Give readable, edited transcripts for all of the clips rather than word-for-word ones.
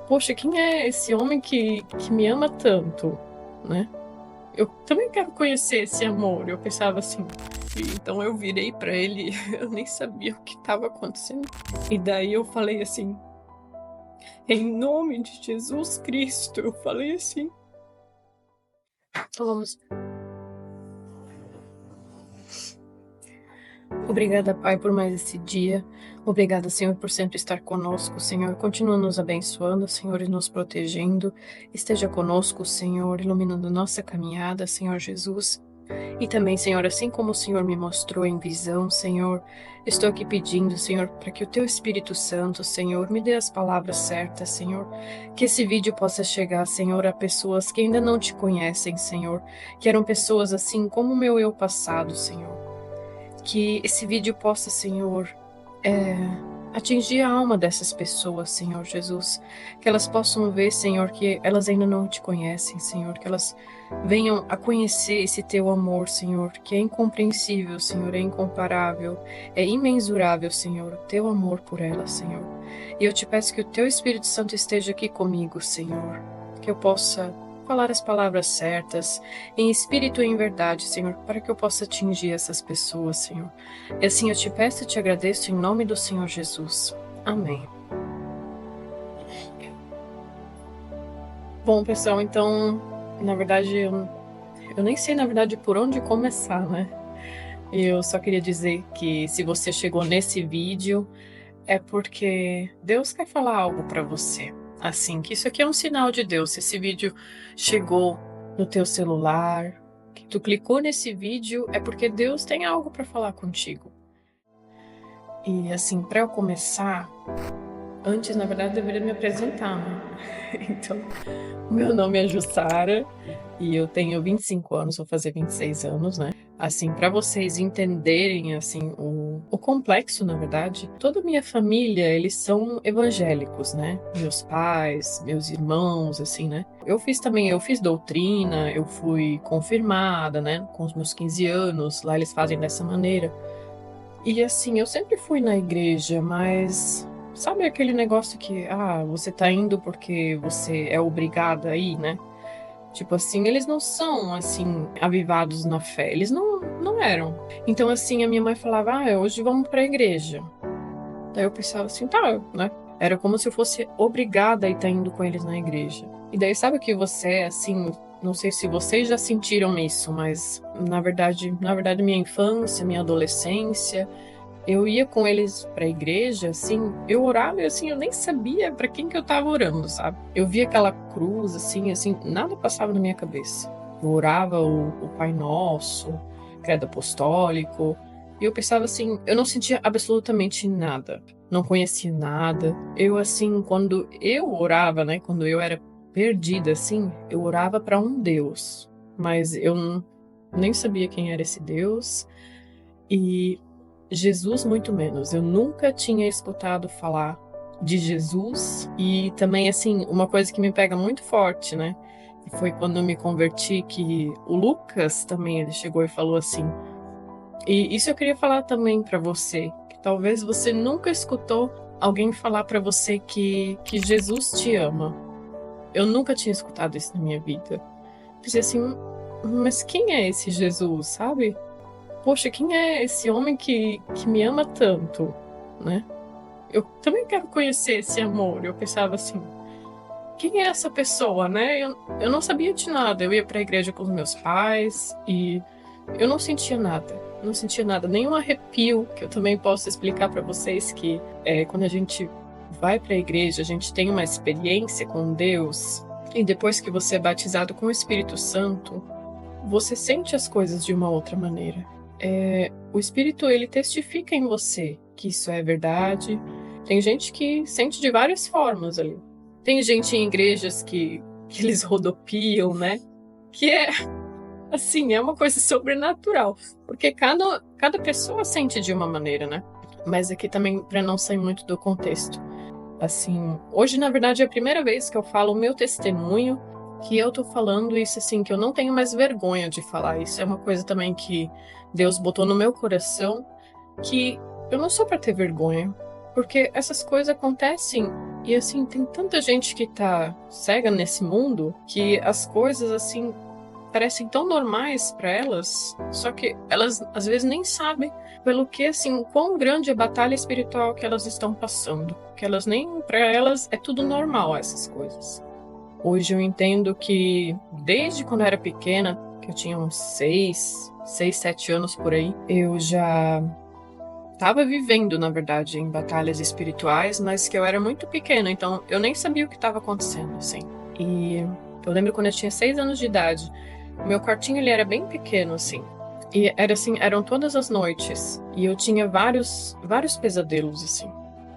poxa, quem é esse homem que me ama tanto, né? Eu também quero conhecer esse amor. Eu pensava assim. E então eu virei pra ele, eu nem sabia o que estava acontecendo. E daí eu falei assim, em nome de Jesus Cristo, eu falei assim. Então vamos. Obrigada, Pai, por mais esse dia. Obrigada, Senhor, por sempre estar conosco, Senhor. Continua nos abençoando, Senhor, e nos protegendo. Esteja conosco, Senhor, iluminando nossa caminhada, Senhor Jesus. E também, Senhor, assim como o Senhor me mostrou em visão, Senhor, estou aqui pedindo, Senhor, para que o Teu Espírito Santo, Senhor, me dê as palavras certas, Senhor. Que esse vídeo possa chegar, Senhor, a pessoas que ainda não Te conhecem, Senhor. Que eram pessoas assim como o meu eu passado, Senhor. Que esse vídeo possa, Senhor, atingir a alma dessas pessoas, Senhor Jesus. Que elas possam ver, Senhor, que elas ainda não Te conhecem, Senhor. Que elas venham a conhecer esse Teu amor, Senhor, que é incompreensível, Senhor, é incomparável, é imensurável, Senhor, o Teu amor por elas, Senhor. E eu Te peço que o Teu Espírito Santo esteja aqui comigo, Senhor. Que eu possa falar as palavras certas, em espírito e em verdade, Senhor, para que eu possa atingir essas pessoas, Senhor. E assim eu Te peço e Te agradeço em nome do Senhor Jesus. Amém. Bom, pessoal, então, na verdade, eu nem sei, na verdade, por onde começar, né? Eu só queria dizer que se você chegou nesse vídeo, é porque Deus quer falar algo para você. Assim, que isso aqui é um sinal de Deus. Se esse vídeo chegou no teu celular, que tu clicou nesse vídeo, é porque Deus tem algo para falar contigo. E assim, para eu começar, antes, na verdade, eu deveria me apresentar, né? Então, meu nome é Jussara e eu tenho 25 anos, vou fazer 26 anos, né? Assim, para vocês entenderem, assim, o complexo, na verdade, toda a minha família, eles são evangélicos, né? Meus pais, meus irmãos, assim, né? Eu fiz doutrina, eu fui confirmada, né? Com os meus 15 anos, lá eles fazem dessa maneira. E assim, eu sempre fui na igreja, mas sabe aquele negócio que, você tá indo porque você é obrigada a ir, né? Tipo assim, eles não são, assim, avivados na fé. Eles não eram. Então, assim, a minha mãe falava, hoje vamos pra igreja. Daí eu pensava assim, tá, né? Era como se eu fosse obrigada a estar indo com eles na igreja. E daí sabe o que você é, assim, não sei se vocês já sentiram isso, mas na verdade, minha infância, minha adolescência, eu ia com eles pra igreja, assim, eu orava e assim, eu nem sabia pra quem que eu tava orando, sabe? Eu via aquela cruz, assim, nada passava na minha cabeça. Eu orava o Pai Nosso, Credo Apostólico, e eu pensava assim, eu não sentia absolutamente nada, não conhecia nada. Eu, assim, quando eu orava, né, quando eu era perdida, assim, eu orava pra um Deus, mas nem sabia quem era esse Deus, e Jesus, muito menos. Eu nunca tinha escutado falar de Jesus. E também, assim, uma coisa que me pega muito forte, né? Foi quando eu me converti, que o Lucas também, ele chegou e falou assim. E isso eu queria falar também para você, que talvez você nunca escutou alguém falar para você que Jesus te ama. Eu nunca tinha escutado isso na minha vida. Pensei assim, mas quem é esse Jesus, sabe? Poxa, quem é esse homem que me ama tanto, né? Eu também quero conhecer esse amor. Eu pensava assim, quem é essa pessoa, né? Eu não sabia de nada. Eu ia para a igreja com os meus pais e eu não sentia nada. Não sentia nada, nenhum arrepio, que eu também posso explicar para vocês que quando a gente vai para a igreja, a gente tem uma experiência com Deus e depois que você é batizado com o Espírito Santo, você sente as coisas de uma outra maneira. O Espírito, ele testifica em você que isso é verdade. Tem gente que sente de várias formas ali. Tem gente em igrejas que eles rodopiam, né? Que assim, é uma coisa sobrenatural. Porque cada pessoa sente de uma maneira, né? Mas aqui também, para não sair muito do contexto. Assim, hoje, na verdade, é a primeira vez que eu falo o meu testemunho, que eu tô falando isso, assim, que eu não tenho mais vergonha de falar. Isso é uma coisa também que Deus botou no meu coração, que eu não sou para ter vergonha, porque essas coisas acontecem E assim, tem tanta gente que tá cega nesse mundo que as coisas assim parecem tão normais para elas, só que elas às vezes nem sabem pelo que assim, quão grande é a batalha espiritual que elas estão passando, que elas nem para elas é tudo normal essas coisas. Hoje eu entendo que desde quando eu era pequena, que eu tinha uns 7 anos por aí, eu já estava vivendo, na verdade, em batalhas espirituais, mas que eu era muito pequena, então eu nem sabia o que estava acontecendo, assim. E eu lembro quando eu tinha 6 anos de idade, o meu quartinho ele era bem pequeno, assim. E era assim, eram todas as noites. E eu tinha vários pesadelos, assim.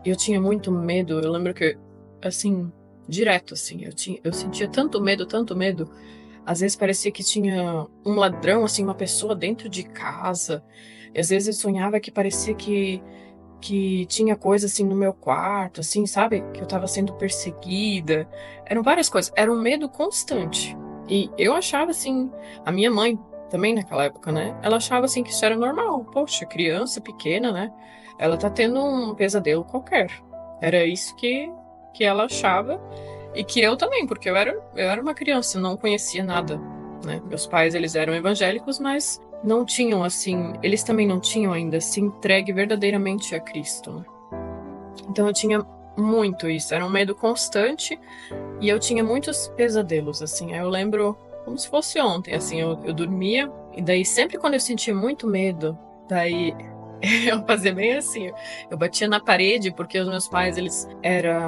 E eu tinha muito medo. Eu lembro que, assim, direto, assim, eu sentia tanto medo, tanto medo. Às vezes parecia que tinha um ladrão, assim, uma pessoa dentro de casa. E às vezes eu sonhava que parecia que tinha coisa assim no meu quarto, assim, sabe? Que eu tava sendo perseguida. Eram várias coisas. Era um medo constante. E eu achava assim, a minha mãe também naquela época, né? Ela achava assim que isso era normal. Poxa, criança pequena, né? Ela tá tendo um pesadelo qualquer. Era isso que ela achava. E que eu também, porque eu era uma criança, não conhecia nada, né? Meus pais, eles eram evangélicos, mas não tinham, assim, eles também não tinham ainda se entregue verdadeiramente a Cristo, né? Então eu tinha muito isso, era um medo constante e eu tinha muitos pesadelos, assim. Eu lembro como se fosse ontem, assim, eu dormia e daí sempre quando eu sentia muito medo, daí eu fazia bem assim, eu batia na parede porque os meus pais,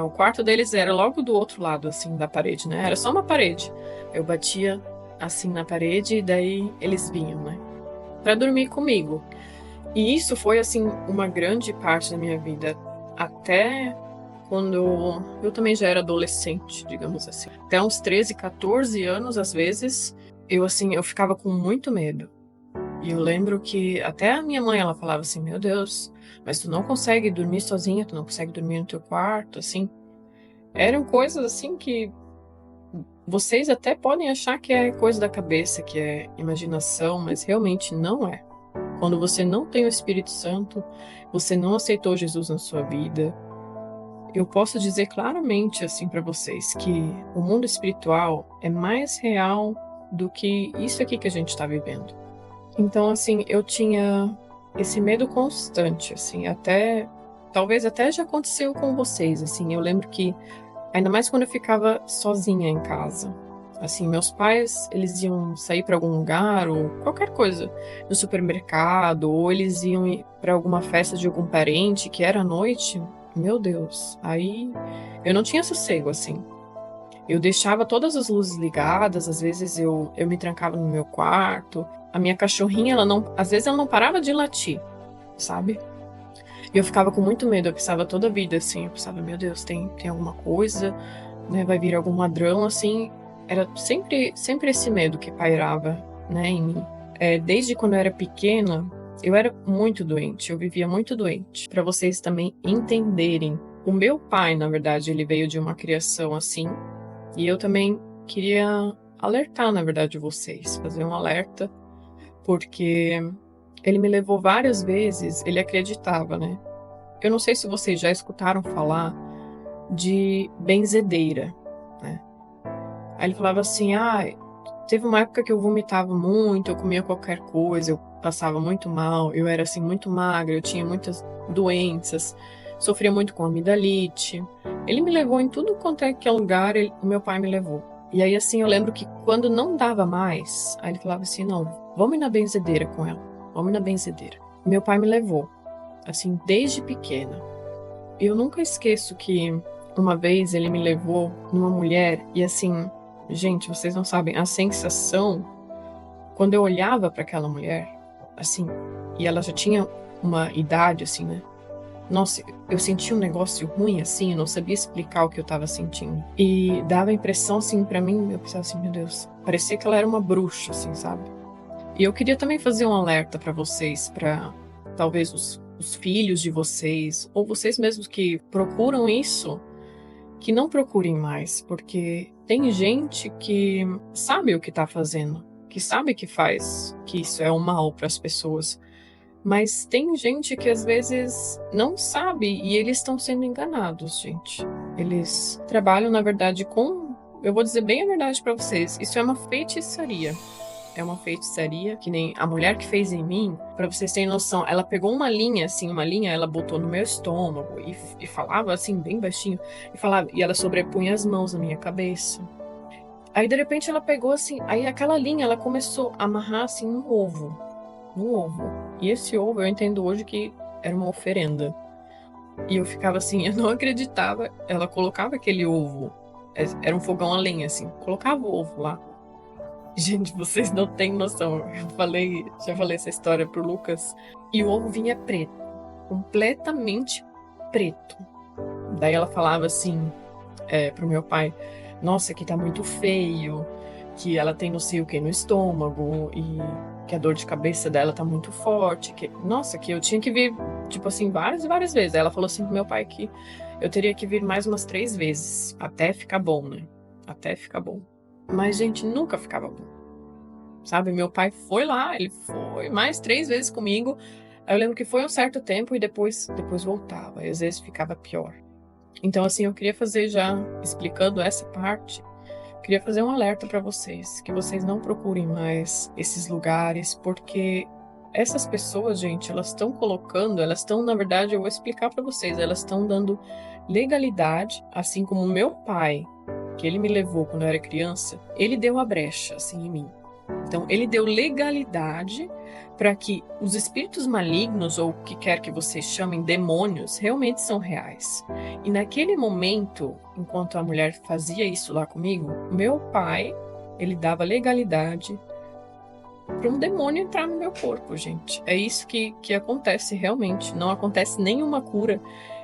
o quarto deles era logo do outro lado, assim, da parede, né? Era só uma parede. Eu batia assim na parede e daí eles vinham, né? Pra dormir comigo. E isso foi, assim, uma grande parte da minha vida, até quando eu também já era adolescente, digamos assim. Até uns 13, 14 anos, às vezes, eu ficava com muito medo. E eu lembro que até a minha mãe, ela falava assim, meu Deus, mas tu não consegue dormir sozinha, tu não consegue dormir no teu quarto, assim. Eram coisas assim que vocês até podem achar que é coisa da cabeça, que é imaginação, mas realmente não é. Quando você não tem o Espírito Santo, você não aceitou Jesus na sua vida, eu posso dizer claramente assim para vocês que o mundo espiritual é mais real do que isso aqui que a gente está vivendo. Então, assim, eu tinha esse medo constante, assim, talvez até já aconteceu com vocês, assim, eu lembro que, ainda mais quando eu ficava sozinha em casa, assim, meus pais, eles iam sair para algum lugar, ou qualquer coisa, no supermercado, ou eles iam para alguma festa de algum parente, que era à noite, meu Deus, aí eu não tinha sossego, assim. Eu deixava todas as luzes ligadas, às vezes eu me trancava no meu quarto. A minha cachorrinha, às vezes ela não parava de latir, sabe? E eu ficava com muito medo, eu pensava toda a vida assim, eu pensava, meu Deus, tem alguma coisa, né? Vai vir algum ladrão, assim. Era sempre esse medo que pairava, né, em mim. Desde quando eu era pequena, eu era muito doente, eu vivia muito doente. Para vocês também entenderem, o meu pai, na verdade, ele veio de uma criação assim, e eu também queria alertar, na verdade, vocês, fazer um alerta, porque ele me levou várias vezes, ele acreditava, né? Eu não sei se vocês já escutaram falar de benzedeira, né? Aí ele falava assim, teve uma época que eu vomitava muito, eu comia qualquer coisa, eu passava muito mal, eu era assim muito magra, eu tinha muitas doenças, sofria muito com amidalite. Ele me levou em tudo quanto é que é lugar, o meu pai me levou. E aí assim, eu lembro que quando não dava mais, aí ele falava assim, não, vamos ir na benzedeira com ela, vamos ir na benzedeira. Meu pai me levou, assim, desde pequena. Eu nunca esqueço que uma vez ele me levou numa mulher e assim, gente, vocês não sabem a sensação quando eu olhava para aquela mulher, assim, e ela já tinha uma idade, assim, né? Nossa, eu sentia um negócio ruim, assim, eu não sabia explicar o que eu tava sentindo. E dava a impressão, assim, pra mim, eu pensava assim, meu Deus, parecia que ela era uma bruxa, assim, sabe? E eu queria também fazer um alerta pra vocês, pra talvez os filhos de vocês, ou vocês mesmos que procuram isso, que não procurem mais, porque tem gente que sabe o que tá fazendo, que sabe que isso é um mal para as pessoas. Mas tem gente que às vezes não sabe e eles estão sendo enganados, gente. Eles trabalham, na verdade, com... Eu vou dizer bem a verdade pra vocês. Isso é uma feitiçaria. É uma feitiçaria, que nem a mulher que fez em mim, pra vocês terem noção, ela pegou uma linha, ela botou no meu estômago e falava assim, bem baixinho, e ela sobrepunha as mãos na minha cabeça. Aí, de repente, ela pegou assim, aí aquela linha, ela começou a amarrar assim no ovo. E esse ovo, eu entendo hoje que era uma oferenda. E eu ficava assim, eu não acreditava. Ela colocava aquele ovo, era um fogão a lenha, assim, colocava o ovo lá. Gente, vocês não têm noção. Já falei essa história pro Lucas. E o ovo vinha preto, completamente preto. Daí ela falava assim, pro meu pai: nossa, aqui tá muito feio, que ela tem não sei o que no estômago e que a dor de cabeça dela tá muito forte. Nossa, que eu tinha que vir, tipo assim, várias e várias vezes. Aí ela falou assim pro meu pai que eu teria que vir mais umas 3 vezes, até ficar bom, né? Até ficar bom. Mas, gente, nunca ficava bom. Sabe, meu pai foi lá, ele foi mais 3 vezes comigo. Aí eu lembro que foi um certo tempo e depois voltava. E às vezes ficava pior. Então, assim, eu queria fazer já, explicando essa parte, queria fazer um alerta para vocês, que vocês não procurem mais esses lugares, porque essas pessoas, gente, elas estão, na verdade, eu vou explicar para vocês, elas estão dando legalidade, assim como o meu pai, que ele me levou quando eu era criança, ele deu a brecha, assim, em mim. Então, ele deu legalidade para que os espíritos malignos, ou o que quer que vocês chamem demônios, realmente são reais. E naquele momento, enquanto a mulher fazia isso lá comigo, meu pai, ele dava legalidade para um demônio entrar no meu corpo, gente. É isso que acontece realmente. Não acontece nenhuma cura.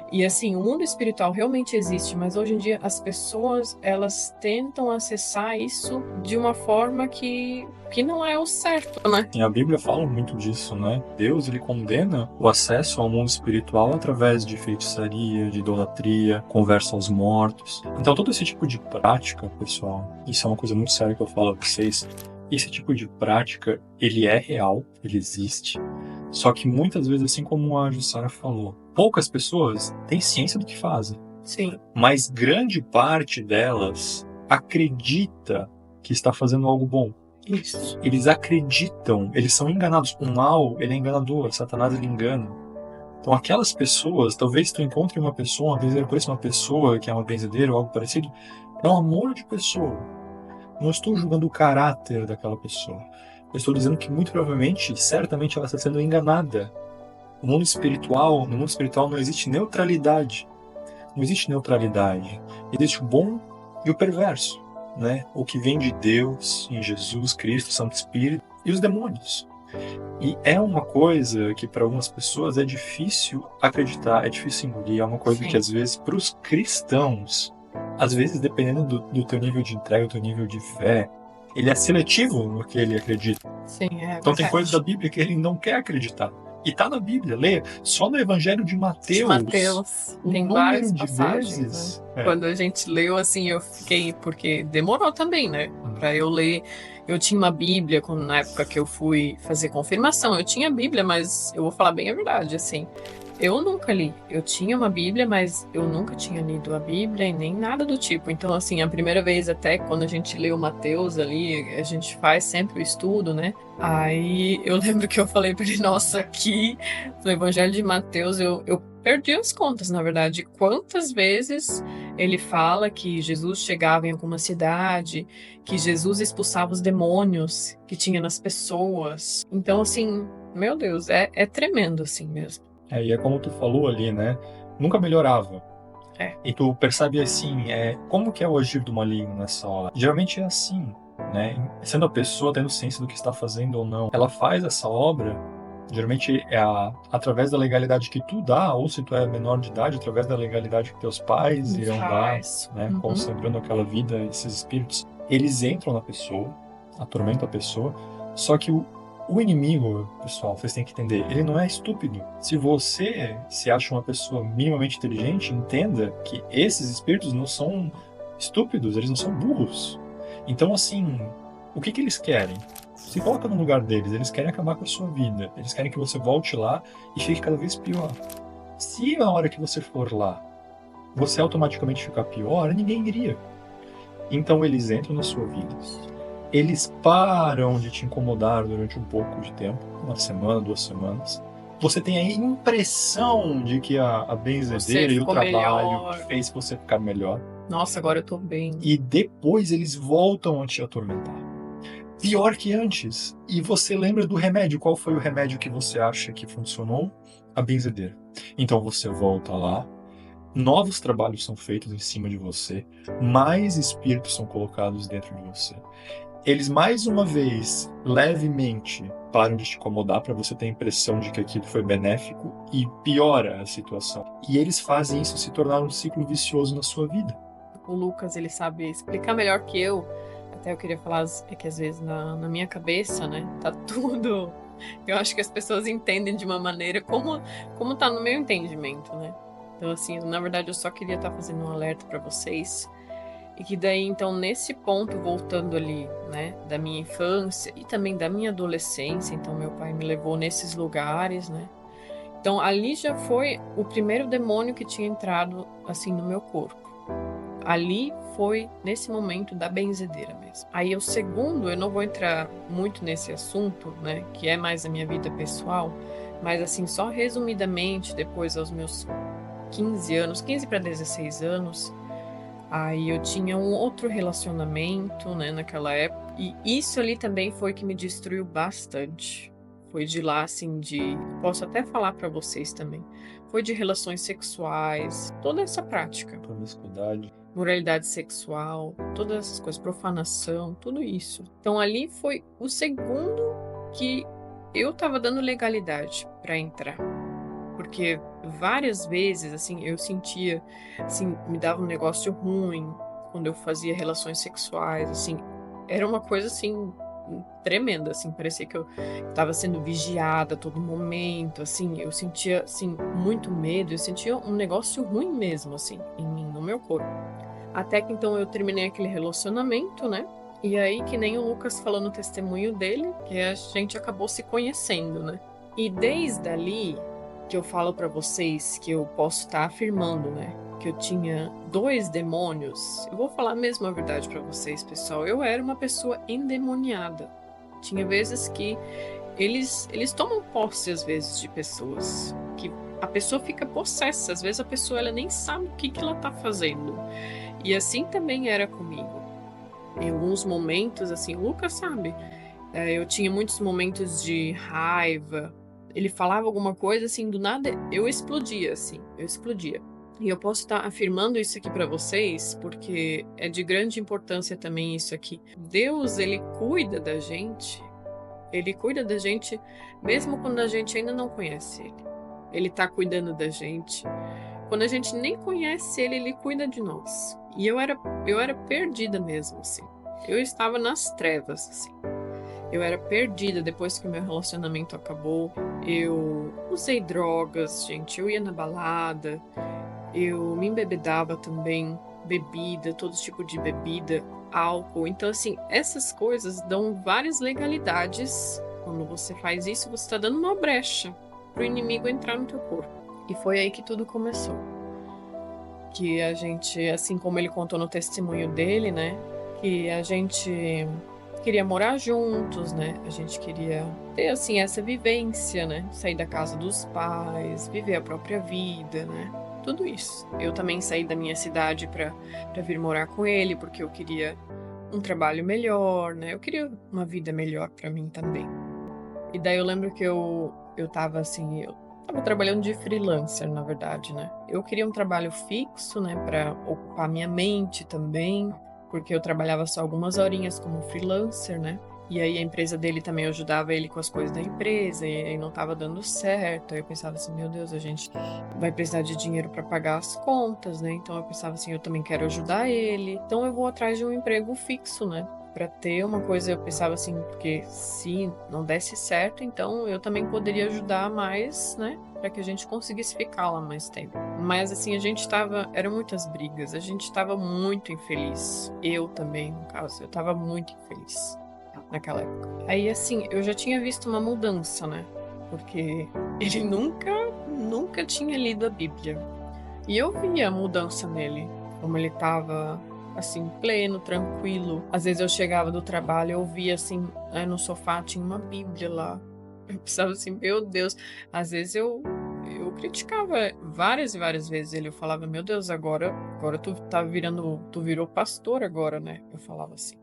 E assim, o mundo espiritual realmente existe, mas hoje em dia as pessoas, elas tentam acessar isso de uma forma que não é o certo, né? E a Bíblia fala muito disso, né? Deus, ele condena o acesso ao mundo espiritual através de feitiçaria, de idolatria, conversa aos mortos. Então todo esse tipo de prática, pessoal, isso é uma coisa muito séria que eu falo a vocês, esse tipo de prática, ele é real, ele existe, só que muitas vezes, assim como a Jussara falou, poucas pessoas têm ciência do que fazem. Sim. Mas grande parte delas acredita que está fazendo algo bom. Isso. Eles acreditam, eles são enganados. O mal, ele é enganador, Satanás, ele engana. Então aquelas pessoas, talvez tu encontre uma pessoa, uma vez ele conheça uma pessoa que é uma benzedeira ou algo parecido, é um amor de pessoa. Não estou julgando o caráter daquela pessoa. Eu estou dizendo que muito provavelmente, certamente ela está sendo enganada. No mundo espiritual não existe neutralidade. Não existe neutralidade. Existe o bom e o perverso, né? O que vem de Deus, em Jesus Cristo, Santo Espírito, e os demônios. E é uma coisa que para algumas pessoas é difícil acreditar, é difícil engolir, é uma coisa Sim. que às vezes para os cristãos, às vezes dependendo do teu nível de entrega, do teu nível de fé, ele é seletivo no que ele acredita. Sim, Então tem coisas da Bíblia que ele não quer acreditar. E tá na Bíblia, lê. Só no Evangelho de Mateus. Tem O várias número de passagens, vezes. né? Quando a gente leu, assim, eu fiquei... Porque demorou também, né? Pra eu ler. Eu tinha uma Bíblia, na época que eu fui fazer confirmação. Eu tinha Bíblia, mas eu vou falar bem a verdade, assim. Eu nunca li. Eu tinha uma Bíblia, mas eu nunca tinha lido a Bíblia e nem nada do tipo. Então, assim, a primeira vez até quando a gente leu Mateus ali, a gente faz sempre o estudo, né? Aí eu lembro que eu falei pra ele, nossa, aqui no Evangelho de Mateus eu perdi as contas, na verdade. Quantas vezes ele fala que Jesus chegava em alguma cidade, que Jesus expulsava os demônios que tinha nas pessoas. Então, assim, meu Deus, é tremendo assim mesmo. E é como tu falou ali, né? Nunca melhorava. E tu percebe assim, como que é o agir do maligno nessa hora? Geralmente é assim, né? Sendo a pessoa tendo ciência do que está fazendo ou não, ela faz essa obra, geralmente é através da legalidade que tu dá, ou se tu é menor de idade, através da legalidade que teus pais irão dar, né? Consagrando aquela vida, esses espíritos, eles entram na pessoa, atormentam a pessoa, só que o inimigo, pessoal, vocês têm que entender, ele não é estúpido. Se você se acha uma pessoa minimamente inteligente, entenda que esses espíritos não são estúpidos, eles não são burros. Então, assim, o que eles querem? Se coloca no lugar deles, eles querem acabar com a sua vida. Eles querem que você volte lá e fique cada vez pior. Se na hora que você for lá, você automaticamente ficar pior, ninguém iria. Então eles entram na sua vida, eles param de te incomodar durante um pouco de tempo, 1 semana, 2 semanas. Você tem a impressão de que a benzedeira e o trabalho fez você ficar melhor. Nossa, agora eu tô bem. E depois eles voltam a te atormentar. Pior que antes. E você lembra do remédio. Qual foi o remédio que você acha que funcionou? A benzedeira. Então você volta lá, novos trabalhos são feitos em cima de você, mais espíritos são colocados dentro de você. Eles mais uma vez, levemente, param de te incomodar para você ter a impressão de que aquilo foi benéfico e piora a situação. E eles fazem isso se tornar um ciclo vicioso na sua vida. O Lucas, ele sabe explicar melhor que eu. Até eu queria falar que às vezes na minha cabeça, né, tá tudo... Eu acho que as pessoas entendem de uma maneira como tá no meu entendimento, né? Então, assim, na verdade eu só queria estar fazendo um alerta para vocês. E que daí, então, nesse ponto, voltando ali, né, da minha infância e também da minha adolescência, então meu pai me levou nesses lugares, né? Então, ali já foi o primeiro demônio que tinha entrado, assim, no meu corpo. Ali foi nesse momento da benzedeira mesmo. Aí o segundo, eu não vou entrar muito nesse assunto, né, que é mais a minha vida pessoal, mas assim, só resumidamente, depois aos meus 15 anos, 15 para 16 anos, aí eu tinha um outro relacionamento, né, naquela época, e isso ali também foi que me destruiu bastante. Foi de lá, assim, posso até falar para vocês também, foi de relações sexuais, toda essa prática. Promiscuidade. Moralidade sexual, todas essas coisas, profanação, tudo isso. Então ali foi o segundo que eu tava dando legalidade para entrar. Porque várias vezes, assim, eu sentia, assim, me dava um negócio ruim quando eu fazia relações sexuais, assim, era uma coisa, assim, tremenda, assim, parecia que eu estava sendo vigiada a todo momento, assim, eu sentia, assim, muito medo, eu sentia um negócio ruim mesmo, assim, em mim, no meu corpo. Até que então eu terminei aquele relacionamento, né? E aí, que nem o Lucas falou no testemunho dele, que a gente acabou se conhecendo, né? E desde ali que eu falo pra vocês que eu posso estar afirmando, né? Que eu tinha 2 demônios. Eu vou falar mesmo a verdade pra vocês, pessoal. Eu era uma pessoa endemoniada. Tinha vezes que eles tomam posse, às vezes, de pessoas. Que a pessoa fica possessa. Às vezes a pessoa ela nem sabe o que ela tá fazendo. E assim também era comigo. Em alguns momentos, assim, o Lucas sabe, eu tinha muitos momentos de raiva. Ele falava alguma coisa, assim, do nada, eu explodia, assim, eu explodia. E eu posso estar afirmando isso aqui para vocês, porque é de grande importância também isso aqui. Deus, ele cuida da gente mesmo quando a gente ainda não conhece ele. Ele tá cuidando da gente. Quando a gente nem conhece ele, ele cuida de nós. E eu era perdida mesmo, assim. Eu estava nas trevas, assim. Eu era perdida depois que o meu relacionamento acabou. Eu usei drogas, gente. Eu ia na balada. Eu me embebedava também. Bebida, todo tipo de bebida, álcool. Então, assim, essas coisas dão várias legalidades. Quando você faz isso, você está dando uma brecha pro inimigo entrar no teu corpo. E foi aí que tudo começou. Que a gente, assim como ele contou no testemunho dele, né? Que a gente queria morar juntos, né? A gente queria ter, assim, essa vivência, né? Sair da casa dos pais, viver a própria vida, né? Tudo isso. Eu também saí da minha cidade pra vir morar com ele, porque eu queria um trabalho melhor, né? Eu queria uma vida melhor pra mim também. E daí eu lembro que eu tava assim, eu tava trabalhando de freelancer, na verdade, né? Eu queria um trabalho fixo, né, pra ocupar minha mente também, porque eu trabalhava só algumas horinhas como freelancer, né? E aí a empresa dele também ajudava ele com as coisas da empresa, e aí não tava dando certo. Aí eu pensava assim, meu Deus, a gente vai precisar de dinheiro para pagar as contas, né? Então eu pensava assim, eu também quero ajudar ele. Então eu vou atrás de um emprego fixo, né? Para ter uma coisa, eu pensava assim, porque se não desse certo, então eu também poderia ajudar mais, né? Para que a gente conseguisse ficar lá mais tempo. Mas assim, eram muitas brigas, a gente tava muito infeliz. Eu também, no caso, eu tava muito infeliz naquela época. Aí assim, eu já tinha visto uma mudança, né? Porque ele nunca tinha lido a Bíblia. E eu via a mudança nele, como ele estava assim, pleno, tranquilo. Às vezes eu chegava do trabalho, eu via assim, no sofá tinha uma Bíblia lá. Eu pensava assim, meu Deus. Às vezes eu criticava várias e várias vezes ele. Eu falava, meu Deus, agora tu virou pastor agora, né? Eu falava assim.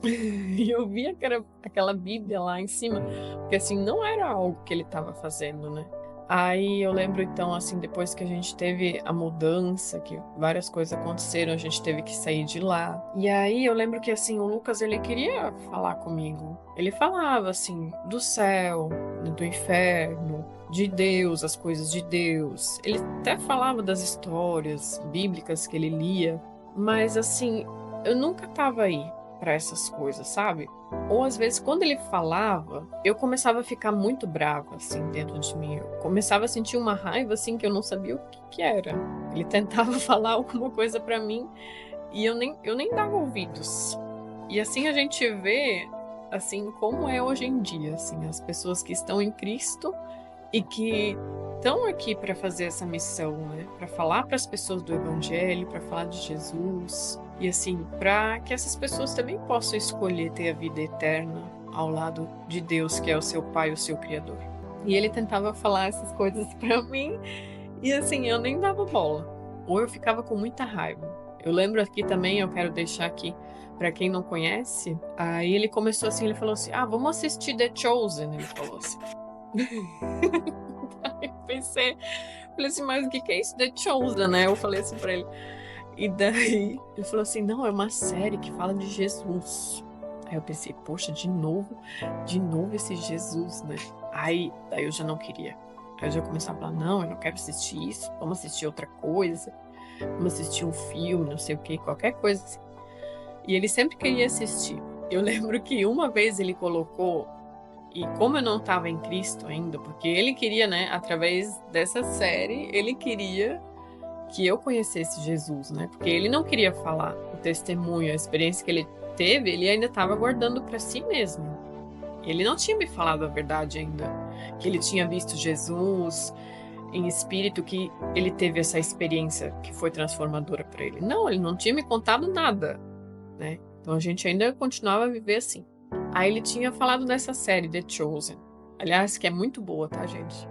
E eu via aquela Bíblia lá em cima, porque assim, não era algo que ele estava fazendo, né? Aí eu lembro então, assim, depois que a gente teve a mudança, que várias coisas aconteceram, a gente teve que sair de lá. E aí eu lembro que assim, o Lucas, ele queria falar comigo. Ele falava assim, do céu, do inferno, de Deus, as coisas de Deus. Ele até falava das histórias bíblicas que ele lia, mas assim, eu nunca tava aí para essas coisas, sabe? Ou às vezes, quando ele falava, eu começava a ficar muito brava, assim, dentro de mim. Eu começava a sentir uma raiva, assim, que eu não sabia o que era. Ele tentava falar alguma coisa para mim e eu nem dava ouvidos. E assim a gente vê, assim, como é hoje em dia, assim, as pessoas que estão em Cristo e que estão aqui para fazer essa missão, né? Para falar para as pessoas do Evangelho, para falar de Jesus. E assim, para que essas pessoas também possam escolher ter a vida eterna ao lado de Deus, que é o seu Pai, o seu Criador. E ele tentava falar essas coisas para mim e assim, eu nem dava bola. Ou eu ficava com muita raiva. Eu lembro aqui também, eu quero deixar aqui para quem não conhece, aí ele começou assim, ele falou assim, vamos assistir The Chosen, ele falou assim. Aí eu pensei, falei assim, mas o que é isso The Chosen, né? Eu falei assim pra ele. E daí ele falou assim, não, é uma série que fala de Jesus. Aí eu pensei, poxa, de novo esse Jesus, né? Daí eu já não queria. Aí eu já começava a falar, não, eu não quero assistir isso, vamos assistir outra coisa, vamos assistir um filme, não sei o que, qualquer coisa assim. E ele sempre queria assistir. Eu lembro que uma vez ele colocou, e como eu não estava em Cristo ainda, porque ele queria, né, através dessa série, ele queria que eu conhecesse Jesus, né? Porque ele não queria falar o testemunho, a experiência que ele teve, ele ainda estava guardando para si mesmo. Ele não tinha me falado a verdade ainda, que ele tinha visto Jesus em espírito, que ele teve essa experiência que foi transformadora para ele. Não, ele não tinha me contado nada, né? Então a gente ainda continuava a viver assim. Aí ele tinha falado dessa série, The Chosen. Aliás, que é muito boa, tá, gente?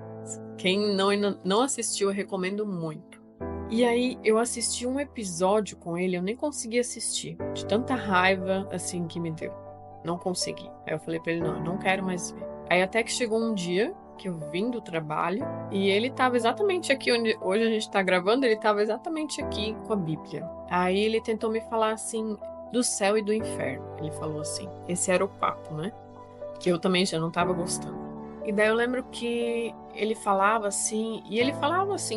Quem não assistiu, eu recomendo muito. E aí eu assisti um episódio com ele, eu nem consegui assistir, de tanta raiva assim que me deu. Não consegui. Aí eu falei pra ele, não, eu não quero mais ver. Aí até que chegou um dia que eu vim do trabalho e ele tava exatamente aqui onde hoje a gente tá gravando, ele tava exatamente aqui com a Bíblia. Aí ele tentou me falar assim do céu e do inferno. Ele falou assim, esse era o papo, né? Que eu também já não tava gostando. E daí eu lembro que ele falava assim,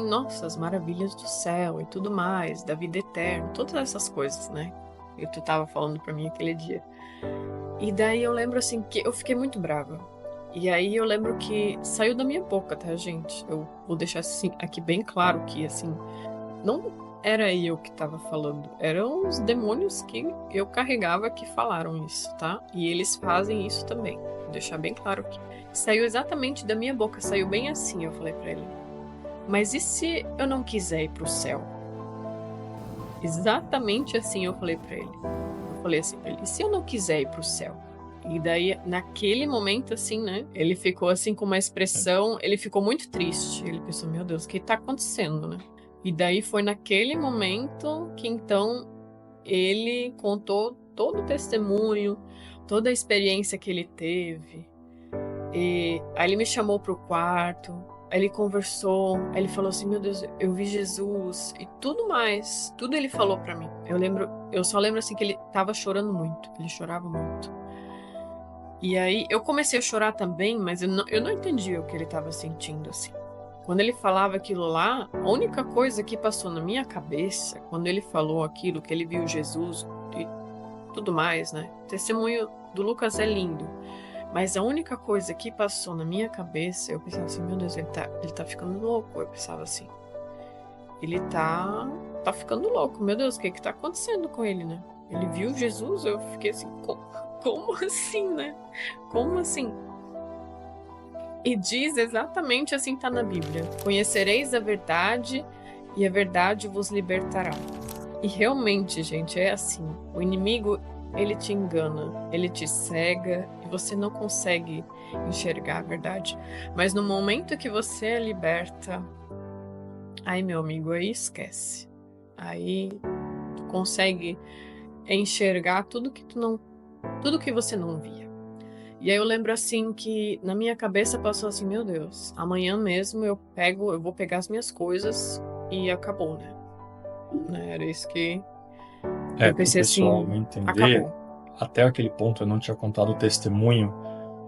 nossa, as maravilhas do céu e tudo mais, da vida eterna, todas essas coisas, né? Que tu tava falando pra mim aquele dia. E daí eu lembro assim que eu fiquei muito brava. E aí eu lembro que saiu da minha boca, tá, gente? Eu vou deixar assim aqui bem claro que assim, não era eu que tava falando, eram os demônios que eu carregava que falaram isso, tá? E eles fazem isso também. Vou deixar bem claro aqui. Saiu exatamente da minha boca, saiu bem assim, eu falei pra ele. Mas e se eu não quiser ir pro céu? Exatamente assim eu falei pra ele. Eu falei assim pra ele, e se eu não quiser ir pro céu? E daí, naquele momento, assim, né? Ele ficou assim com uma expressão, ele ficou muito triste. Ele pensou, meu Deus, o que tá acontecendo, né? E daí foi naquele momento que então ele contou todo o testemunho, toda a experiência que ele teve. E aí ele me chamou pro quarto, aí ele conversou, aí ele falou assim, meu Deus, eu vi Jesus e tudo mais, tudo ele falou pra mim. Eu só lembro assim que ele tava chorando muito, ele chorava muito. E aí eu comecei a chorar também, mas eu não entendia o que ele tava sentindo assim. Quando ele falava aquilo lá, a única coisa que passou na minha cabeça, quando ele falou aquilo, que ele viu Jesus e tudo mais, né? O testemunho do Lucas é lindo. Mas a única coisa que passou na minha cabeça, eu pensava assim, meu Deus, ele tá ficando louco. Eu pensava assim, ele tá ficando louco. Meu Deus, o que tá acontecendo com ele, né? Ele viu Jesus, eu fiquei assim, como assim, né? Como assim? E diz exatamente assim, tá na Bíblia. Conhecereis a verdade e a verdade vos libertará. E realmente, gente, é assim. O inimigo, ele te engana, ele te cega e você não consegue enxergar a verdade. Mas no momento que você é liberta, aí, meu amigo, aí esquece. Aí tu consegue enxergar tudo que você não via. E aí eu lembro assim que na minha cabeça passou assim, meu Deus, amanhã mesmo eu vou pegar as minhas coisas e acabou, né? Era isso que eu Pro pensei pessoal assim, entender, acabou. até aquele ponto eu não tinha contado o testemunho,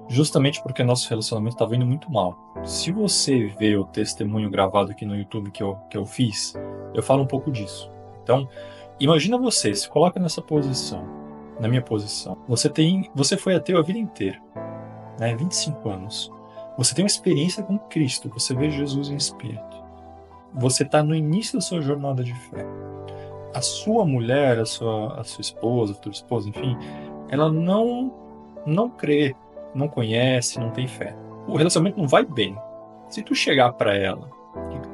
justamente porque nosso relacionamento estava indo muito mal. Se você vê o testemunho gravado aqui no YouTube que eu fiz, eu falo um pouco disso. Então, imagina você, se coloca nessa posição, na minha posição. Você foi ateu a vida inteira, né? 25 anos. Você tem uma experiência com Cristo, você vê Jesus em espírito. Você está no início da sua jornada de fé. A sua mulher, a sua esposa, a futura esposa, enfim, ela não crê, não conhece, não tem fé. O relacionamento não vai bem. Se tu chegar para ela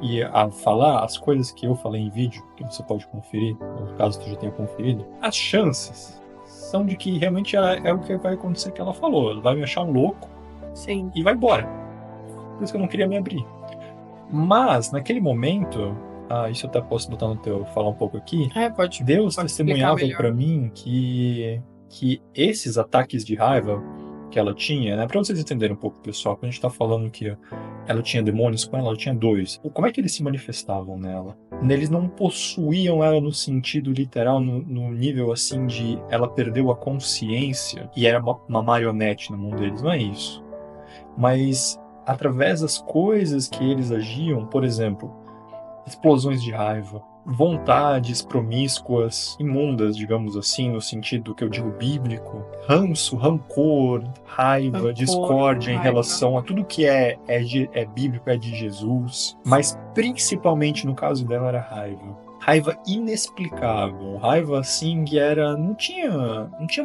e a falar as coisas que eu falei em vídeo, que você pode conferir, no caso tu já tenha conferido, as chances são de que realmente é o que vai acontecer que ela falou. Ela vai me achar um louco. Sim. E vai embora. Por isso que eu não queria me abrir. Mas, naquele momento, isso eu até posso botar no teu, falar um pouco aqui. Deus testemunhava para mim que esses ataques de raiva que ela tinha, né, para vocês entenderem um pouco, pessoal, quando a gente tá falando que ela tinha demônios com ela tinha dois. Como é que eles se manifestavam nela? Eles não possuíam ela no sentido literal, no nível assim de ela perdeu a consciência e era uma marionete no mundo deles, não é isso. Mas através das coisas que eles agiam, por exemplo, explosões de raiva, vontades promíscuas, imundas, digamos assim, no sentido que eu digo bíblico, ranço, rancor, raiva, discórdia em relação a tudo que é bíblico, é de Jesus, mas principalmente no caso dela era raiva. Raiva inexplicável, raiva assim que não tinha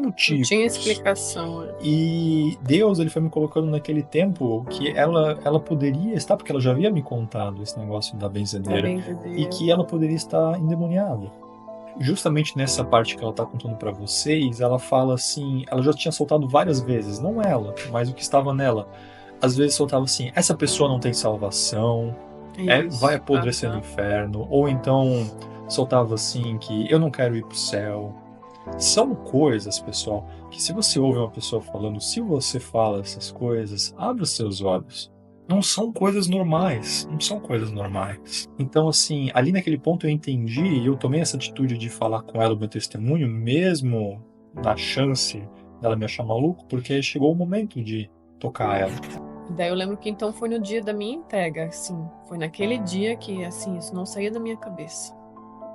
motivo. Não tinha explicação. E Deus, ele foi me colocando naquele tempo que ela poderia estar, porque ela já havia me contado esse negócio da benzedeira, e que ela poderia estar endemoniada. Justamente nessa parte que ela está contando para vocês, ela fala assim, ela já tinha soltado várias vezes, não ela, mas o que estava nela. Às vezes soltava assim, essa pessoa não tem salvação, vai apodrecer no inferno, ou então soltava assim que eu não quero ir pro céu. São coisas, pessoal, que se você ouve uma pessoa falando, se você fala essas coisas, abre os seus olhos. Não são coisas normais, não são coisas normais. Então, assim, ali naquele ponto eu entendi e eu tomei essa atitude de falar com ela o meu testemunho, mesmo na chance dela me achar maluco, porque chegou o momento de tocar ela. Daí eu lembro que então foi no dia da minha entrega, assim, foi naquele dia que, assim, isso não saía da minha cabeça.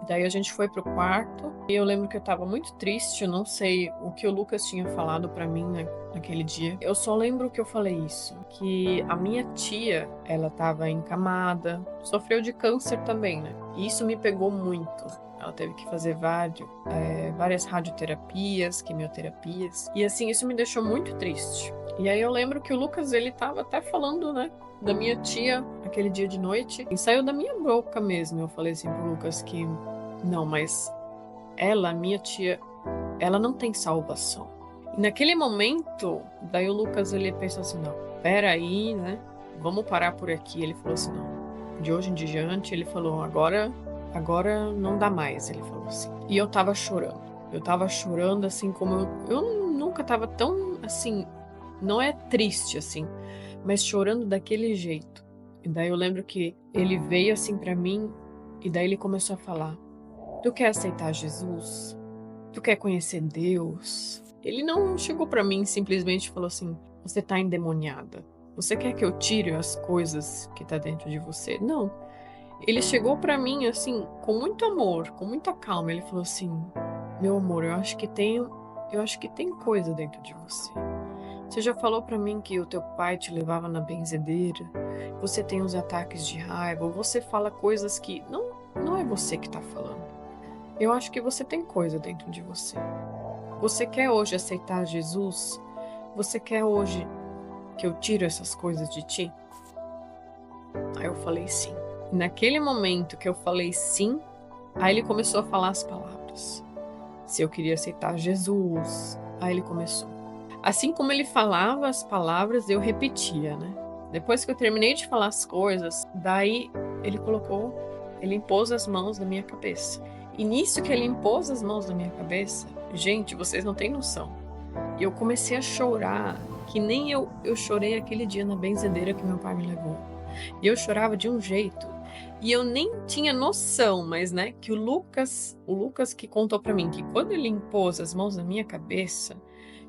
Daí a gente foi pro quarto e eu lembro que eu tava muito triste, eu não sei o que o Lucas tinha falado pra mim, né, naquele dia. Eu só lembro que eu falei isso, que a minha tia, ela tava encamada, sofreu de câncer também, né? E isso me pegou muito. Ela teve que fazer várias radioterapias, quimioterapias. E assim, isso me deixou muito triste. E aí eu lembro que o Lucas, ele tava até falando, né, da minha tia, aquele dia de noite. E saiu da minha boca mesmo. Eu falei assim pro Lucas que, não, mas minha tia, ela não tem salvação. E naquele momento, daí o Lucas, ele pensou assim, não, peraí, né, vamos parar por aqui. Ele falou assim, não, de hoje em diante, ele falou, agora não dá mais, ele falou assim. E eu tava chorando. Eu tava chorando, assim, como eu nunca tava tão, assim, não é triste, assim, mas chorando daquele jeito. E daí eu lembro que ele veio assim pra mim, e daí ele começou a falar, tu quer aceitar Jesus? Tu quer conhecer Deus? Ele não chegou pra mim e simplesmente falou assim, você tá endemoniada. Você quer que eu tire as coisas que tá dentro de você? Não. Ele chegou pra mim, assim, com muito amor, com muita calma. Ele falou assim, meu amor, eu acho que tem coisa dentro de você. Você já falou pra mim que o teu pai te levava na benzedeira, você tem uns ataques de raiva, ou você fala coisas que não é você que tá falando. Eu acho que você tem coisa dentro de você. Você quer hoje aceitar Jesus? Você quer hoje que eu tire essas coisas de ti? Aí eu falei sim. naquele momento que eu falei sim, aí ele começou a falar as palavras. Se eu queria aceitar Jesus, aí ele começou. Assim como ele falava as palavras, eu repetia, né? Depois que eu terminei de falar as coisas, daí ele impôs as mãos na minha cabeça. E nisso que ele impôs as mãos na minha cabeça, gente, vocês não têm noção. E eu comecei a chorar, que nem eu chorei aquele dia na benzedeira que meu pai me levou. E eu chorava de um jeito. E eu nem tinha noção, mas né, que o Lucas que contou pra mim que quando ele impôs as mãos na minha cabeça,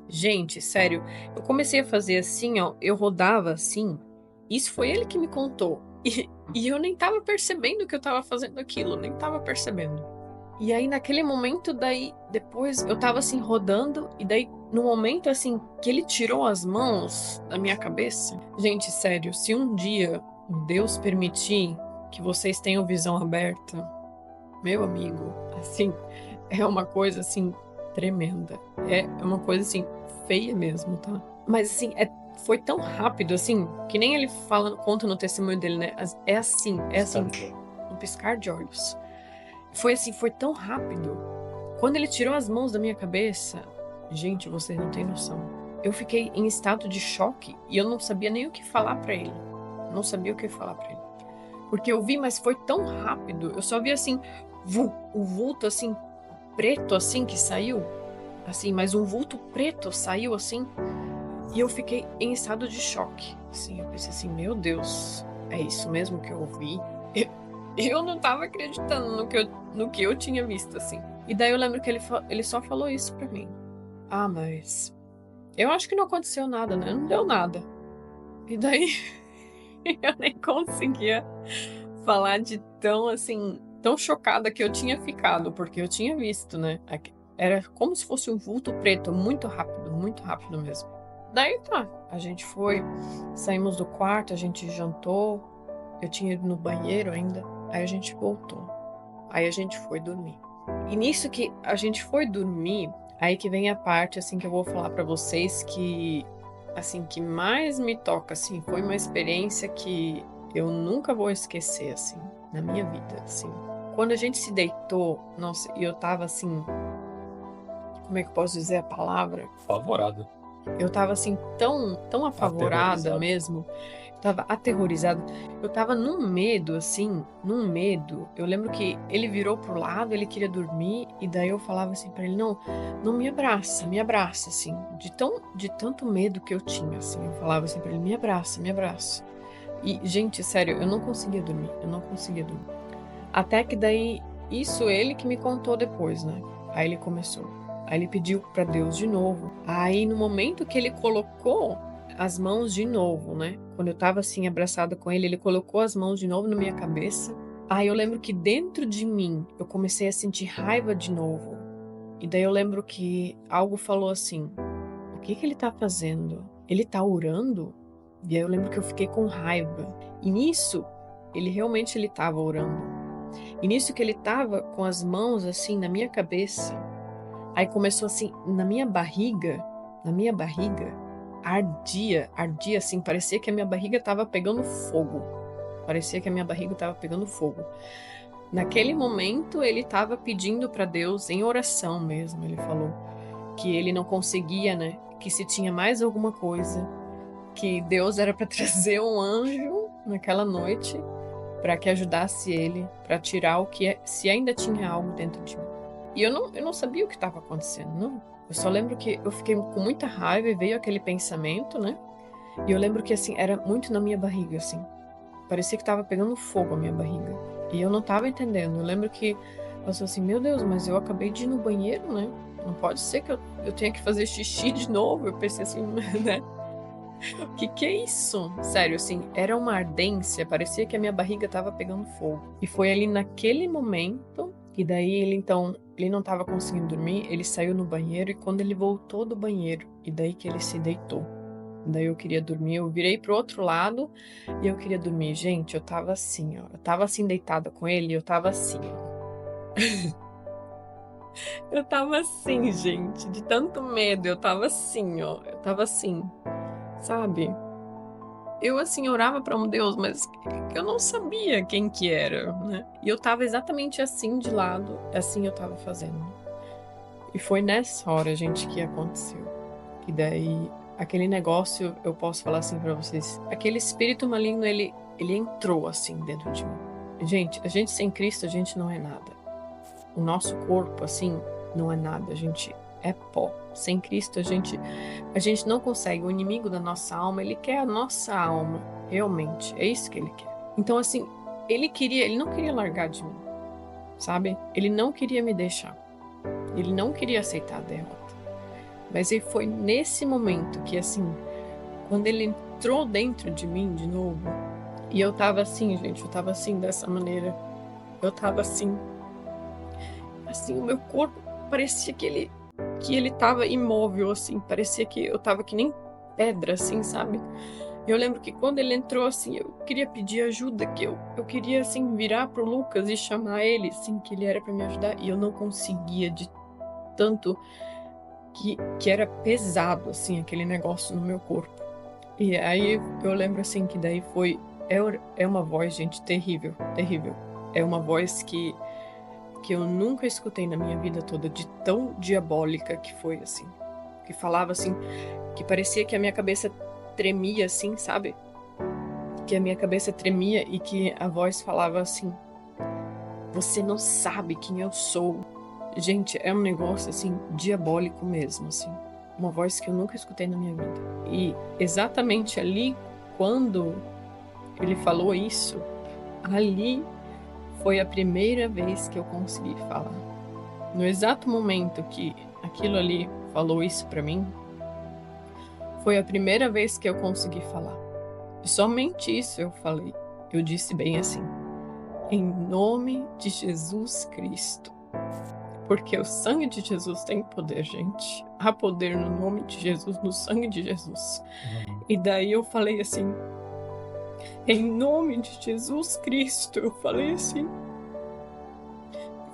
gente, sério, eu comecei a fazer assim, ó, eu rodava assim. Isso foi ele que me contou. E eu nem tava percebendo que eu tava fazendo aquilo, nem tava percebendo. E aí naquele momento, daí, depois eu tava assim rodando, e daí no momento assim que ele tirou as mãos da minha cabeça, gente, sério, se um dia Deus permitir que vocês tenham visão aberta, meu amigo, assim, é uma coisa assim tremenda. É uma coisa assim feia mesmo, tá? Mas assim, foi tão rápido assim, que nem ele conta no testemunho dele, né? É assim, um piscar de olhos. Foi assim, foi tão rápido. Quando ele tirou as mãos da minha cabeça, gente, vocês não têm noção. Eu fiquei em estado de choque e eu não sabia nem o que falar pra ele. Não sabia o que falar pra ele. Porque eu vi, mas foi tão rápido. Eu só vi assim, o vulto assim, preto assim que saiu. Assim, mas um vulto preto saiu assim. E eu fiquei em estado de choque. Assim, eu pensei assim, meu Deus, é isso mesmo que eu ouvi? Eu não tava acreditando no que eu tinha visto, assim. E daí eu lembro que ele só falou isso pra mim. Ah, mas eu acho que não aconteceu nada, né? Não deu nada. E daí eu nem conseguia falar de tão, assim, tão chocada que eu tinha ficado, porque eu tinha visto, né? Era como se fosse um vulto preto, muito rápido mesmo. Daí tá, a gente foi, saímos do quarto, a gente jantou, eu tinha ido no banheiro ainda, aí a gente voltou. Aí a gente foi dormir. E nisso que a gente foi dormir, aí que vem a parte, assim, que eu vou falar pra vocês que, assim, que mais me toca, assim, foi uma experiência que eu nunca vou esquecer, assim, na minha vida, assim. Quando a gente se deitou, nossa, e eu tava, assim, como é que eu posso dizer a palavra? Apavorado. Eu tava, assim, tão apavorada mesmo. Eu tava aterrorizada. Eu tava num medo, assim, num medo. Eu lembro que ele virou pro lado, ele queria dormir, e daí eu falava assim pra ele, não me abraça, assim. De tanto medo que eu tinha, assim. Eu falava assim pra ele, me abraça, me abraça. E, gente, sério, eu não conseguia dormir. Até que daí, isso ele que me contou depois, né? Aí ele começou. Aí ele pediu pra Deus de novo. Aí no momento que ele colocou as mãos de novo, né? Quando eu tava assim abraçada com ele, ele colocou as mãos de novo na minha cabeça. Aí eu lembro que dentro de mim eu comecei a sentir raiva de novo. E daí eu lembro que algo falou assim: o que ele tá fazendo? Ele tá orando? E aí eu lembro que eu fiquei com raiva. E nisso, ele tava orando. E nisso que ele tava com as mãos assim na minha cabeça, aí começou assim, na minha barriga, ardia assim, parecia que a minha barriga tava pegando fogo. Naquele momento, ele tava pedindo para Deus, em oração mesmo, ele falou que ele não conseguia, né, que se tinha mais alguma coisa, que Deus era para trazer um anjo naquela noite para que ajudasse ele, para tirar se ainda tinha algo dentro de mim. E eu não sabia o que estava acontecendo, não. Eu só lembro que eu fiquei com muita raiva e veio aquele pensamento, né? E eu lembro que, assim, era muito na minha barriga, assim. Parecia que estava pegando fogo a minha barriga. E eu não estava entendendo. Eu lembro que eu sou assim, meu Deus, mas eu acabei de ir no banheiro, né? Não pode ser que eu tenha que fazer xixi de novo. Eu pensei assim, né? O que é isso? Sério, assim, era uma ardência. Parecia que a minha barriga estava pegando fogo. E foi ali naquele momento. E daí ele não estava conseguindo dormir, ele saiu no banheiro e quando ele voltou do banheiro, e daí que ele se deitou. Daí eu queria dormir, eu virei pro outro lado e eu queria dormir. Gente, eu tava assim, ó. Eu tava assim deitada com ele e eu tava assim, ó. Eu tava assim, gente, de tanto medo, eu tava assim, ó. Eu tava assim, sabe? eu assim orava para um Deus, mas eu não sabia quem que era, né? E eu tava exatamente assim de lado, assim eu tava fazendo. E foi nessa hora, gente, que aconteceu. E daí, aquele negócio, eu posso falar assim para vocês, aquele espírito maligno, ele entrou assim dentro de mim. Gente, a gente sem Cristo, a gente não é nada. O nosso corpo, assim, não é nada. A gente é pó. Sem Cristo, a gente não consegue. O inimigo da nossa alma, ele quer a nossa alma, realmente. É isso que ele quer. Então, assim, ele não queria largar de mim, sabe? Ele não queria me deixar. Ele não queria aceitar a derrota. Mas aí foi nesse momento que, assim, quando ele entrou dentro de mim de novo, e eu tava assim, gente, eu tava assim, dessa maneira. Eu tava assim, o meu corpo parecia que ele tava imóvel, assim, parecia que eu tava que nem pedra, assim, sabe? Eu lembro que quando ele entrou, assim, eu queria pedir ajuda, que eu queria, assim, virar pro Lucas e chamar ele, assim, que ele era pra me ajudar, e eu não conseguia, de tanto que era pesado, assim, aquele negócio no meu corpo. E aí eu lembro, assim, que daí é uma voz, gente, terrível, terrível. É uma voz que eu nunca escutei na minha vida toda, de tão diabólica que foi, assim. Que falava, assim, que parecia que a minha cabeça tremia, assim, sabe? Que a minha cabeça tremia e que a voz falava assim: você não sabe quem eu sou. Gente, é um negócio, assim, diabólico mesmo, assim. Uma voz que eu nunca escutei na minha vida. E exatamente ali, quando ele falou isso, ali foi a primeira vez que eu consegui falar. No exato momento que aquilo ali falou isso pra mim, foi a primeira vez que eu consegui falar. E somente isso eu falei. Eu disse bem assim: em nome de Jesus Cristo. Porque o sangue de Jesus tem poder, gente. Há poder no nome de Jesus, no sangue de Jesus. E daí eu falei assim: em nome de Jesus Cristo. Eu falei assim.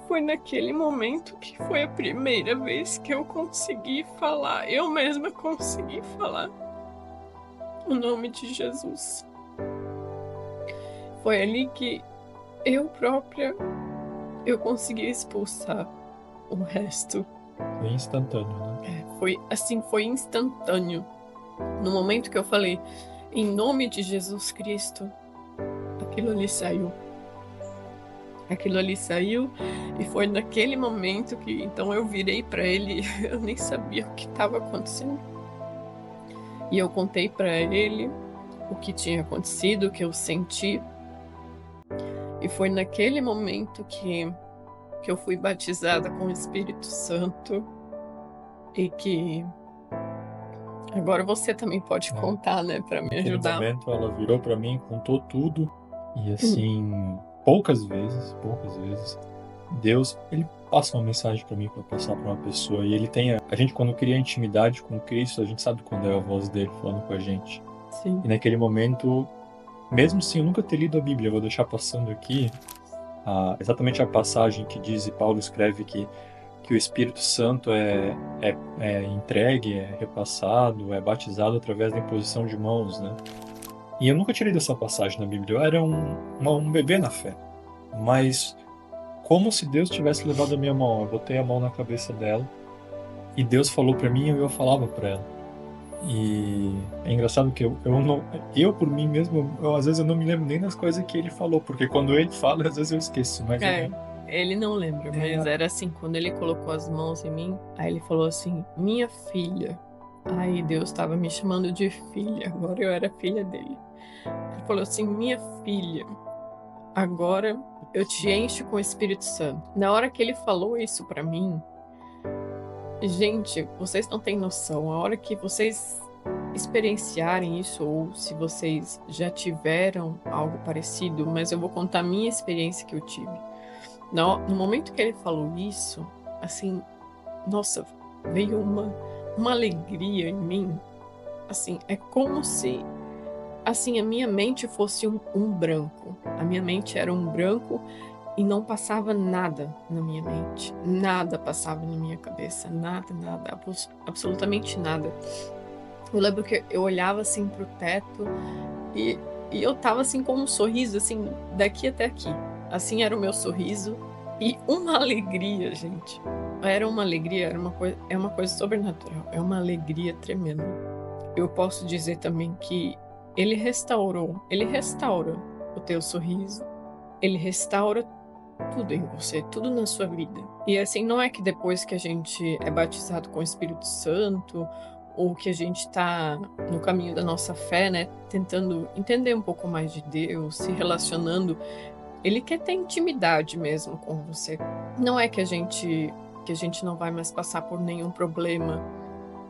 Foi naquele momento que foi a primeira vez que eu consegui falar. Eu mesma consegui falar o nome de Jesus. Foi ali que eu própria, eu consegui expulsar o resto. Foi instantâneo, né? Foi assim, foi instantâneo. No momento que eu falei, em nome de Jesus Cristo, aquilo ali saiu. Aquilo ali saiu e foi naquele momento que então eu virei para ele, eu nem sabia o que estava acontecendo. E eu contei para ele o que tinha acontecido, o que eu senti. E foi naquele momento que eu fui batizada com o Espírito Santo e que agora você também pode contar, né, para me ajudar. Naquele momento ela virou para mim, contou tudo e assim, poucas vezes, Deus, ele passa uma mensagem para mim para passar para uma pessoa e ele tem a gente quando cria intimidade com Cristo, a gente sabe quando é a voz dele falando com a gente. Sim. E naquele momento, mesmo sem eu nunca ter lido a Bíblia, eu vou deixar passando aqui exatamente a passagem que diz e Paulo escreve que o Espírito Santo é entregue, é repassado, é batizado através da imposição de mãos, né? E eu nunca tirei dessa passagem na Bíblia. Eu era um bebê na fé. Mas como se Deus tivesse levado a minha mão. Eu botei a mão na cabeça dela e Deus falou para mim e eu falava para ela. E é engraçado que eu por mim mesmo, às vezes eu não me lembro nem das coisas que ele falou, porque quando ele fala, às vezes eu esqueço. Mas ele não lembra, mas era assim, quando ele colocou as mãos em mim, aí ele falou assim: minha filha. Aí Deus estava me chamando de filha, agora eu era filha dele. Ele falou assim: minha filha, agora eu te encho com o Espírito Santo. Na hora que ele falou isso pra mim, gente, vocês não têm noção. A hora que vocês experienciarem isso, ou se vocês já tiveram algo parecido, mas eu vou contar a minha experiência que eu tive. No momento que ele falou isso, assim, nossa, veio uma alegria em mim. Assim, é como se, assim, a minha mente fosse um branco. A minha mente era um branco e não passava nada na minha mente. Nada passava na minha cabeça. Nada, absolutamente nada. Eu lembro que eu olhava assim pro teto E, e eu tava assim com um sorriso, assim, daqui até aqui. Assim era o meu sorriso. E uma alegria, gente. Era uma alegria, é uma coisa sobrenatural. É uma alegria tremenda. Eu posso dizer também que ele restaura o teu sorriso. Ele restaura tudo em você, tudo na sua vida. E assim, não é que depois que a gente é batizado com o Espírito Santo, ou que a gente tá no caminho da nossa fé, né, tentando entender um pouco mais de Deus, se relacionando, ele quer ter intimidade mesmo com você. Não é que a gente não vai mais passar por nenhum problema.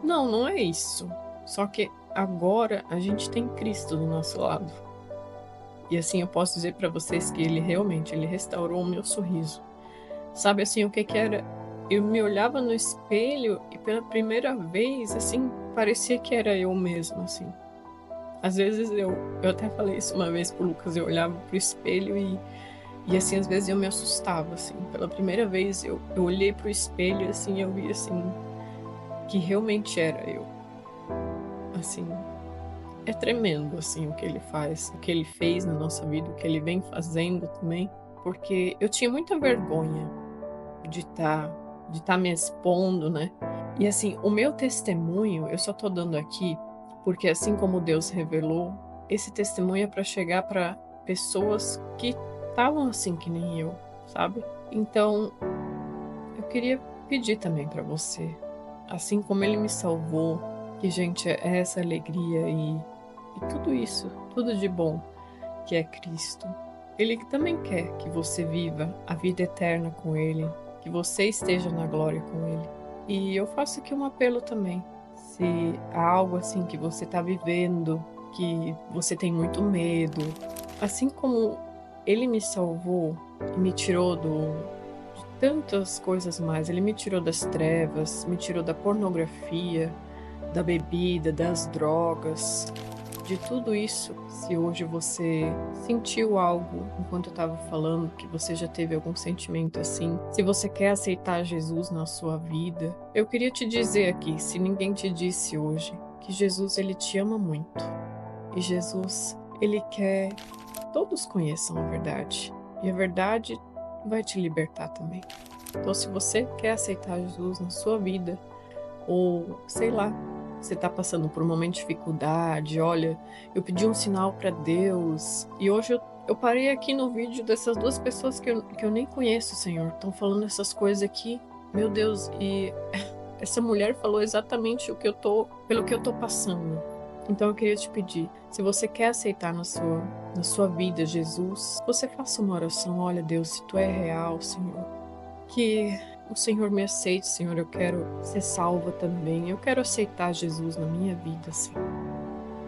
Não, não é isso. Só que agora a gente tem Cristo do nosso lado. E assim, eu posso dizer para vocês que ele restaurou o meu sorriso. Sabe assim, o que que era? Eu me olhava no espelho e pela primeira vez, assim, parecia que era eu mesma, assim. Às vezes eu até falei isso uma vez pro Lucas, eu olhava pro espelho e assim, às vezes eu me assustava, assim. Pela primeira vez eu olhei pro espelho, assim, e eu vi, assim, que realmente era eu. Assim, é tremendo, assim, o que ele faz, o que ele fez na nossa vida, o que ele vem fazendo também. Porque eu tinha muita vergonha de estar me expondo, né. E assim, o meu testemunho, eu só tô dando aqui, porque assim como Deus revelou, esse testemunho é para chegar para pessoas que estavam assim que nem eu, sabe. Então, eu queria pedir também para você, assim como ele me salvou, que gente, é essa alegria e tudo isso, tudo de bom que é Cristo. Ele também quer que você viva a vida eterna com Ele, que você esteja na glória com Ele. E eu faço aqui um apelo também. Se há algo assim que você está vivendo, que você tem muito medo, assim como Ele me salvou e me tirou de tantas coisas mais, Ele me tirou das trevas, me tirou da pornografia, da bebida, das drogas, de tudo isso. Se hoje você sentiu algo enquanto eu estava falando, que você já teve algum sentimento assim, se você quer aceitar Jesus na sua vida, eu queria te dizer aqui, se ninguém te disse hoje, que Jesus ele te ama muito. E Jesus, ele quer que todos conheçam a verdade. E a verdade vai te libertar também. Então, se você quer aceitar Jesus na sua vida, ou sei lá, você está passando por um momento de dificuldade, olha, eu pedi um sinal para Deus e hoje eu parei aqui no vídeo dessas duas pessoas que eu nem conheço, Senhor, estão falando essas coisas aqui, meu Deus, e essa mulher falou exatamente pelo que eu tô passando. Então eu queria te pedir, se você quer aceitar na sua vida Jesus, você faça uma oração, olha Deus, se tu é real, Senhor, que o Senhor me aceite, Senhor, eu quero ser salva também, eu quero aceitar Jesus na minha vida, Senhor.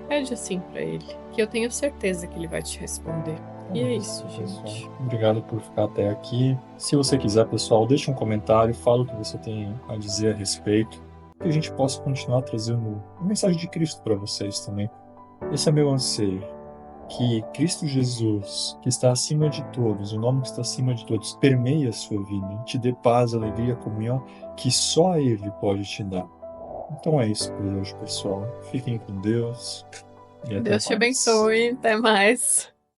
Pede assim pra Ele, que eu tenho certeza que Ele vai te responder. E é isso, gente. Obrigado por ficar até aqui. Se você quiser, pessoal, deixe um comentário, fala o que você tem a dizer a respeito, que a gente possa continuar trazendo a mensagem de Cristo para vocês também. Esse é meu anseio, que Cristo Jesus, que está acima de todos, o nome que está acima de todos, permeie a sua vida, te dê paz, alegria, comunhão, que só Ele pode te dar. Então é isso por hoje, pessoal. Fiquem com Deus. E até Deus te mais. abençoe. Até mais.